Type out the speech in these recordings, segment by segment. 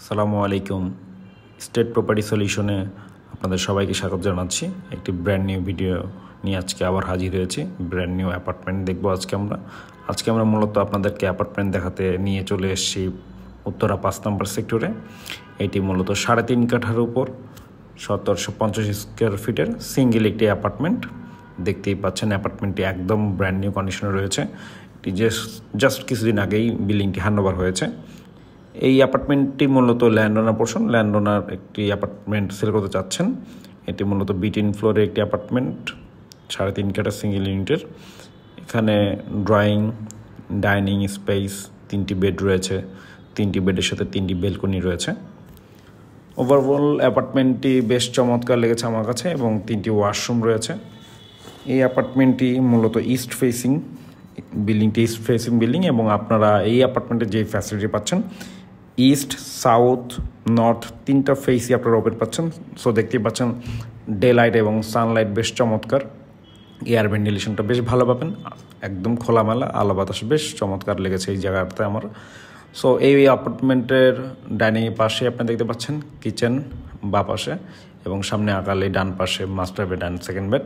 আসসালামু আলাইকুম। State property সলিউশনে আপনাদের সবাইকে স্বাগত জানাচ্ছি। একটি ব্র্যান্ড নিউ ভিডিও নিয়ে আজকে আবার হাজির হয়েছি। ব্র্যান্ড নিউ অ্যাপার্টমেন্ট দেখবো আজকে আমরা মূলত আপনাদেরকে অ্যাপার্টমেন্ট দেখাতে নিয়ে চলে এসেছি উত্তরা 5 নম্বর সেক্টরে। এটি মূলত 3.5 কাঠার উপর 1750 স্কোয়ার ফিটের সিঙ্গেল একটি অ্যাপার্টমেন্ট। দেখতেই পাচ্ছেন অ্যাপার্টমেন্টটি একদম ব্র্যান্ড নিউ কন্ডিশনে রয়েছে। এটি জাস্ট কিছুদিন আগেই বিল্ডিংটি হ্যান্ডওভার হয়েছে। এই অ্যাপার্টমেন্টটি মূলত ল্যান্ডওনার পোর্শন। ল্যান্ডওনার একটি অ্যাপার্টমেন্ট সেল করতে চাচ্ছেন। এটি মূলত বিটিন ফ্লোরে একটি অ্যাপার্টমেন্ট 3.5 কাঠা সিঙ্গেল ইউনিটের। এখানে ড্রয়িং, ডাইনিং স্পেস, 3টি বেড রয়েছে। 3টি বেডের সাথে 3টি বেলকনি রয়েছে। ওভারঅল অ্যাপার্টমেন্টটি বেশ চমৎকার লেগেছে আমার কাছে এবং 3টি ওয়াশরুম রয়েছে। এই অ্যাপার্টমেন্টটি মূলত ইস্ট ফেসিং বিল্ডিং এবং আপনারা এই অ্যাপার্টমেন্টে যে ফ্যাসিলিটি পাচ্ছেন ইস্ট, সাউথ, নর্থ 3টা ফেসই আপনারা ওপেন পাচ্ছেন। সো দেখতেই পাচ্ছেন ডে লাইট এবং সানলাইট বেশ চমৎকার। এয়ার ভেন্টিলেশনটা বেশ ভালো পাবেন, একদম খোলামেলা, আলো বাতাস বেশ চমৎকার লেগেছে এই জায়গাটাতে আমার। সো এই অ্যাপার্টমেন্টের ডাইনিংয়ের পাশে আপনি দেখতে পাচ্ছেন কিচেন বা পাশে এবং সামনে আকালে ডান পাশে master bed and second bed.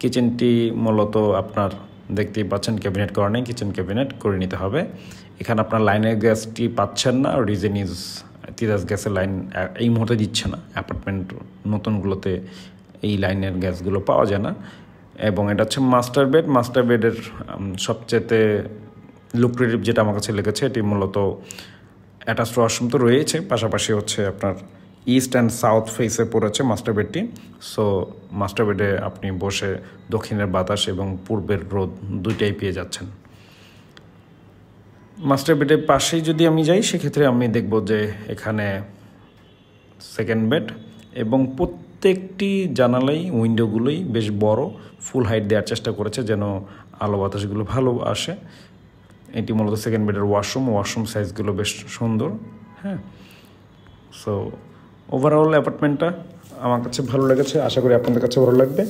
কিচেনটি মূলত আপনার দেখতেই পাচ্ছেন ক্যাবিনেট করা নেই, কিচেন ক্যাবিনেট করে নিতে হবে। এখানে আপনার লাইনের গ্যাসটি পাচ্ছেন না, রিজন ইজ তিতাস গ্যাসের লাইন এই মুহূর্তে দিচ্ছে না। অ্যাপার্টমেন্ট নতুনগুলোতে এই লাইনের গ্যাসগুলো পাওয়া যায় না। এবং এটা হচ্ছে মাস্টার বেডের সবচেয়ে লুক্রেটিভ যেটা আমার কাছে লেগেছে, এটি মূলত অ্যাটাচড ওয়াশরুম তো রয়েছে, পাশাপাশি হচ্ছে আপনার ইস্ট অ্যান্ড সাউথ ফেসে পড়েছে মাস্টার বেডটি। সো মাস্টার বেডে আপনি বসে দক্ষিণের বাতাস এবং পূর্বের রোদ দুইটাই পেয়ে যাচ্ছেন। মাস্টার বেডের পাশেই যদি আমি যাই সেক্ষেত্রে আমি দেখব যে এখানে সেকেন্ড বেড এবং প্রত্যেকটি জানালাই উইন্ডোগুলোই বেশ বড়, ফুল হাইট দেওয়ার চেষ্টা করেছে যেন আলো বাতাসগুলো ভালো আসে। এটি মূলত সেকেন্ড বেডের ওয়াশরুম সাইজগুলো বেশ সুন্দর। হ্যাঁ, সো ওভারঅল অ্যাপার্টমেন্টটা আমার কাছে ভালো লেগেছে, আশা করি আপনাদের কাছে ভালো লাগবে।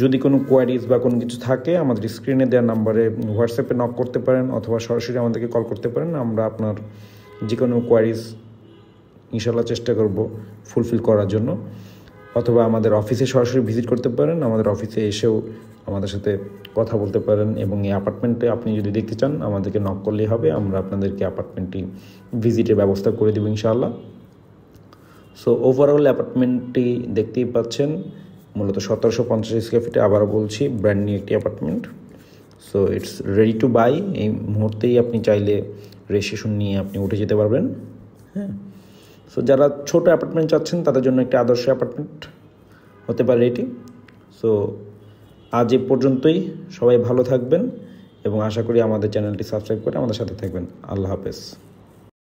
যদি কোনো কোয়ারিজ বা কোনো কিছু থাকে আমাদের স্ক্রিনে দেওয়ার নাম্বারে হোয়াটসঅ্যাপে নক করতে পারেন অথবা সরাসরি আমাদেরকে কল করতে পারেন। আমরা আপনার যে কোনো কোয়ারিজ ইনশাল্লাহ চেষ্টা করব ফুলফিল করার জন্য, অথবা আমাদের অফিসে সরাসরি ভিজিট করতে পারেন। আমাদের অফিসে এসেও আমাদের সাথে কথা বলতে পারেন এবং এই অ্যাপার্টমেন্টে আপনি যদি দেখতে চান আমাদেরকে নক করলেই হবে, আমরা আপনাদেরকে অ্যাপার্টমেন্টটি ভিজিটের ব্যবস্থা করে দেবো ইনশাআল্লাহ। সো ওভারঅল অ্যাপার্টমেন্টটি দেখতেই পাচ্ছেন মূলত 1750 স্কোয়ার ফিটে, আবারও বলছি ব্র্যান্ড নিউ একটি apartment. So it's ready to buy. এই মুহূর্তেই আপনি চাইলে রেজিস্ট্রেশন নিয়ে আপনি উঠে যেতে পারবেন। হ্যাঁ, সো যারা ছোট অ্যাপার্টমেন্ট চাচ্ছেন তাদের জন্য একটি আদর্শ অ্যাপার্টমেন্ট হতে পারে এটি। সো আজ এ পর্যন্তই, সবাই ভালো থাকবেন এবং আশা করি আমাদের চ্যানেলটি সাবস্ক্রাইব করে আমাদের সাথে থাকবেন। আল্লাহ হাফেজ।